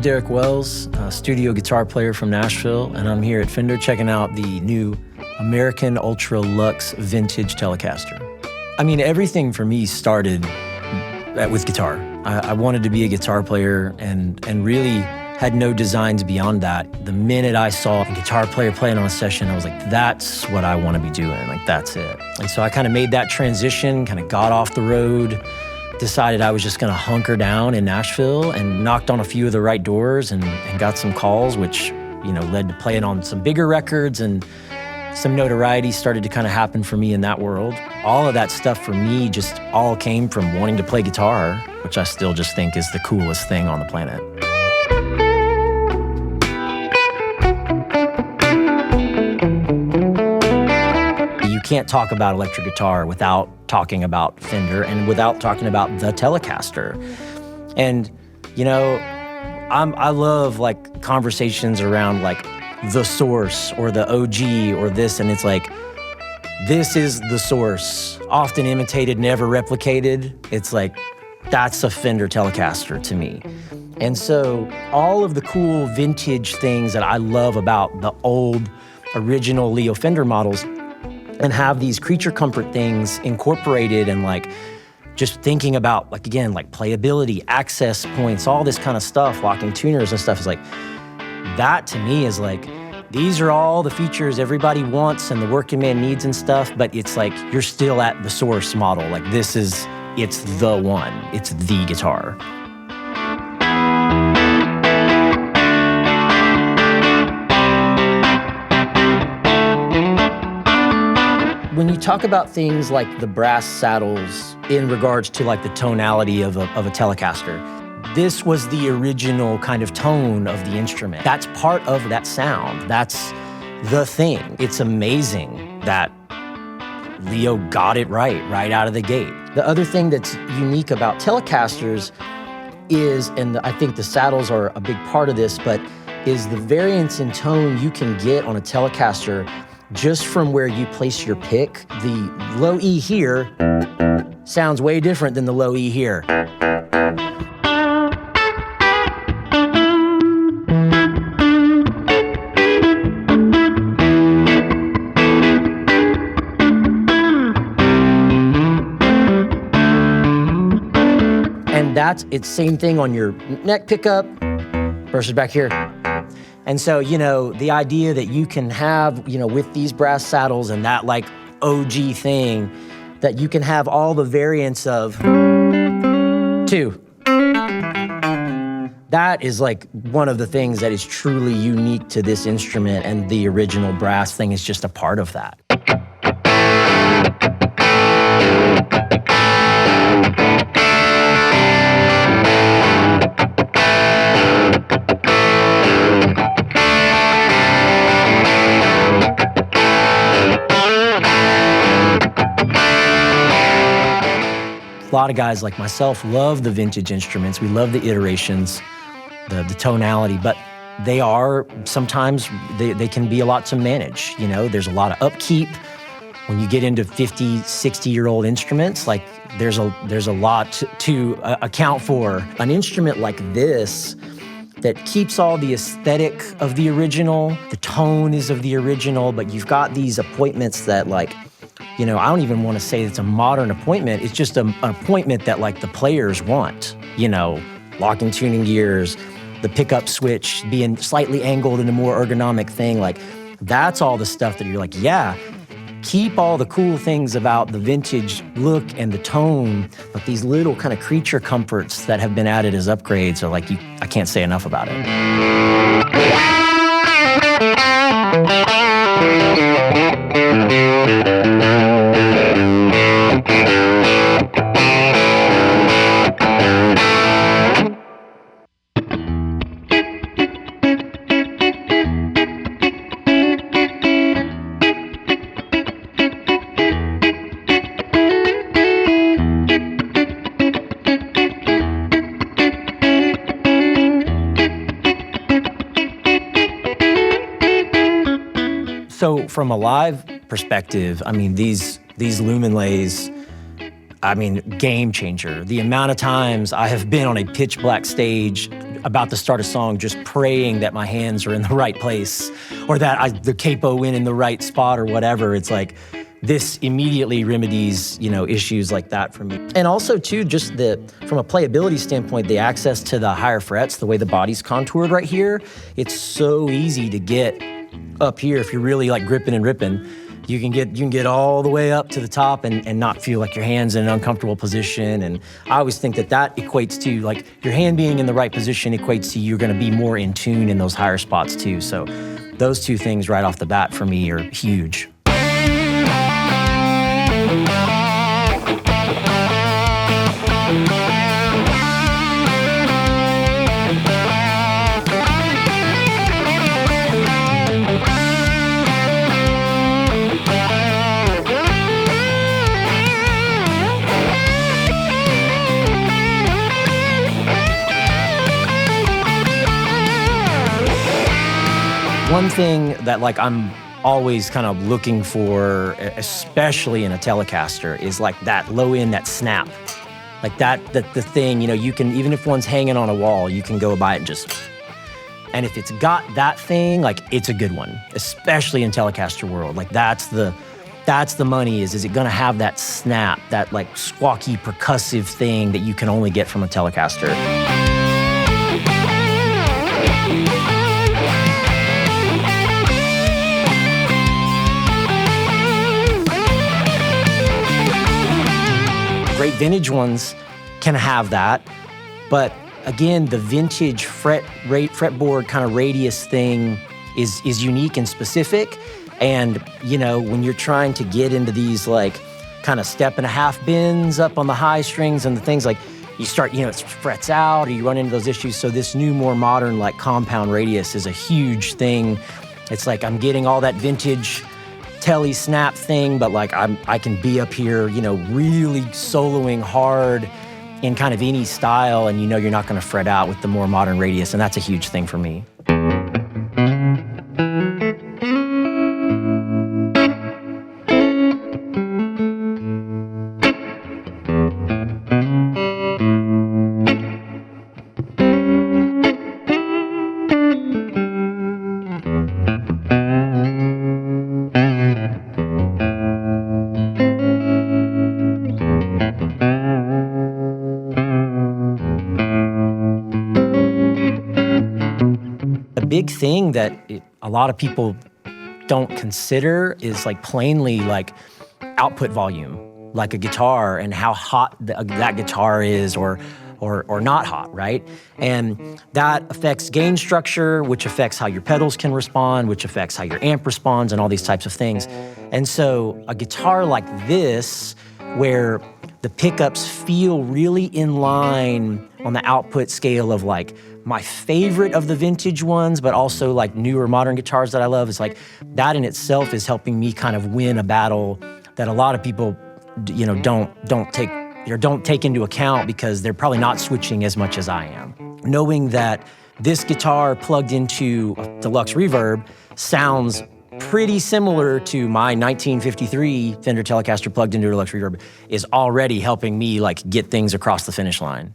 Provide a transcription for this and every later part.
I'm Derek Wells, a studio guitar player from Nashville, and I'm here at Fender checking out the new American Ultra Luxe Vintage Telecaster. I mean, everything for me started with guitar. I wanted to be a guitar player and really had no designs beyond that. The minute I saw a guitar player playing on a session, I was like, that's what I want to be doing, like that's it. And so I kind of made that transition, kind of got off the road, decided I was just gonna hunker down in Nashville and knocked on a few of the right doors and got some calls, which, you know, led to playing on some bigger records, and some notoriety started to kind of happen for me in that world. All of that stuff for me just all came from wanting to play guitar, which I still just think is the coolest thing on the planet. You can't talk about electric guitar without talking about Fender and without talking about the Telecaster. And, you know, I love like conversations around like the source or the OG or this, and it's like, this is the source, often imitated, never replicated. It's like, that's a Fender Telecaster to me. And so all of the cool vintage things that I love about the old original Leo Fender models and have these creature comfort things incorporated, and like just thinking about, like, again, like playability, access points, all this kind of stuff, locking tuners and stuff, is like, that to me is like, these are all the features everybody wants and the working man needs and stuff, but it's like, you're still at the source model. Like it's the one, it's the guitar. When you talk about things like the brass saddles in regards to like the tonality of a Telecaster, this was the original kind of tone of the instrument. That's part of that sound. That's the thing. It's amazing that Leo got it right out of the gate. The other thing that's unique about Telecasters is, and I think the saddles are a big part of this, but is the variance in tone you can get on a Telecaster just from where you place your pick. The low E here sounds way different than the low E here. And it's same thing on your neck pickup versus back here. And so, you know, the idea that you can have, you know, with these brass saddles and that like OG thing, that you can have all the variants of two. That is like one of the things that is truly unique to this instrument, and the original brass thing is just a part of that. A lot of guys like myself love the vintage instruments. We love the iterations, the tonality, but they are sometimes, they can be a lot to manage. You know, there's a lot of upkeep. When you get into 50, 60-year-old instruments, like there's a lot to account for. An instrument like this that keeps all the aesthetic of the original, the tone is of the original, but you've got these appointments that, like, you know, I don't even want to say it's a modern appointment. It's just an appointment that like the players want, you know, locking tuning gears, the pickup switch being slightly angled in a more ergonomic thing. Like that's all the stuff that you're like, yeah, keep all the cool things about the vintage look and the tone, but these little kind of creature comforts that have been added as upgrades are like, I can't say enough about it. So from a live perspective, I mean, these lumen lays, I mean, game changer. The amount of times I have been on a pitch black stage about to start a song just praying that my hands are in the right place or that the capo went in the right spot or whatever. It's like this immediately remedies, issues like that for me. And also too, just from a playability standpoint, the access to the higher frets, the way the body's contoured right here, it's so easy to get up here if you're really like gripping and ripping. You can get all the way up to the top and not feel like your hand's in an uncomfortable position. And I always think that equates to like your hand being in the right position equates to you're gonna be more in tune in those higher spots too. So those two things right off the bat for me are huge. One thing that like I'm always kind of looking for, especially in a Telecaster, is like that low end, that snap. Like the thing, you can, even if one's hanging on a wall, you can go by it and just, and if it's got that thing, like it's a good one, especially in Telecaster world. Like that's the money is it gonna have that snap, that like squawky percussive thing that you can only get from a Telecaster. Great vintage ones can have that, but again, the vintage fretboard kind of radius thing is unique and specific. And when you're trying to get into these like kind of step and a half bends up on the high strings and the things like you start, it frets out or you run into those issues. So this new, more modern like compound radius is a huge thing. It's like I'm getting all that vintage telly snap thing, but like I can be up here, really soloing hard in kind of any style, and you're not gonna fret out with the more modern radius, and that's a huge thing for me. Big thing that a lot of people don't consider is like plainly like output volume, like a guitar and how hot that guitar is or not hot, right? And that affects gain structure, which affects how your pedals can respond, which affects how your amp responds and all these types of things. And so a guitar like this, where the pickups feel really in line on the output scale of like my favorite of the vintage ones, but also like newer modern guitars that I love, is like that in itself is helping me kind of win a battle that a lot of people, don't take into account because they're probably not switching as much as I am. Knowing that this guitar plugged into a deluxe reverb sounds pretty similar to my 1953 Fender Telecaster plugged into a deluxe reverb is already helping me like get things across the finish line.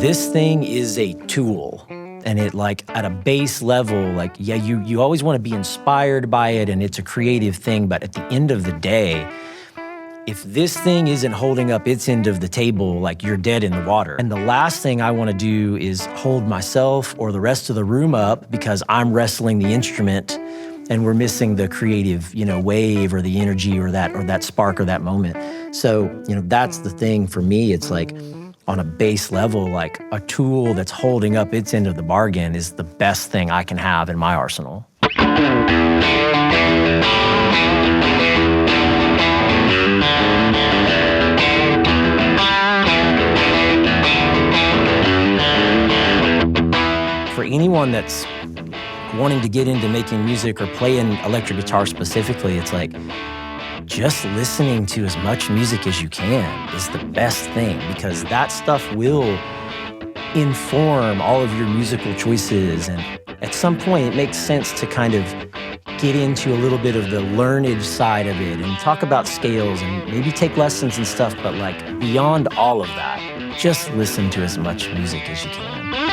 This thing is a tool, and it like at a base level, like, yeah, you always want to be inspired by it and it's a creative thing, but at the end of the day, if this thing isn't holding up its end of the table, like you're dead in the water. And the last thing I want to do is hold myself or the rest of the room up because I'm wrestling the instrument and we're missing the creative, wave or the energy or that spark or that moment. So, that's the thing for me. It's like, on a base level, like a tool that's holding up its end of the bargain is the best thing I can have in my arsenal. for anyone that's wanting to get into making music or playing electric guitar specifically, it's like just listening to as much music as you can is the best thing, because that stuff will inform all of your musical choices. And at some point, it makes sense to kind of get into a little bit of the learned side of it and talk about scales and maybe take lessons and stuff. But like beyond all of that, just listen to as much music as you can.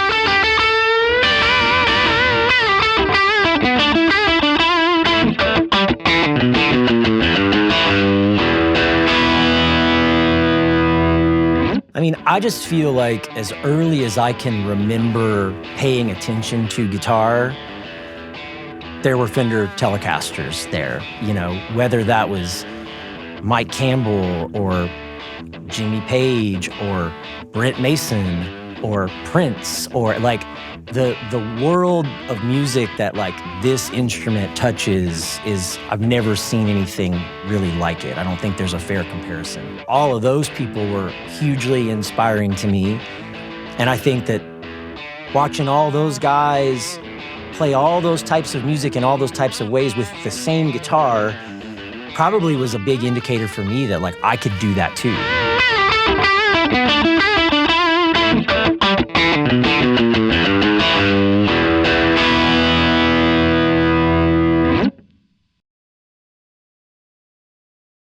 I mean, I just feel like as early as I can remember paying attention to guitar, there were Fender Telecasters there, you know, whether that was Mike Campbell or Jimmy Page or Brent Mason or Prince, or like the world of music that like this instrument touches is, I've never seen anything really like it. I don't think there's a fair comparison. All of those people were hugely inspiring to me. And I think that watching all those guys play all those types of music in all those types of ways with the same guitar probably was a big indicator for me that like I could do that too.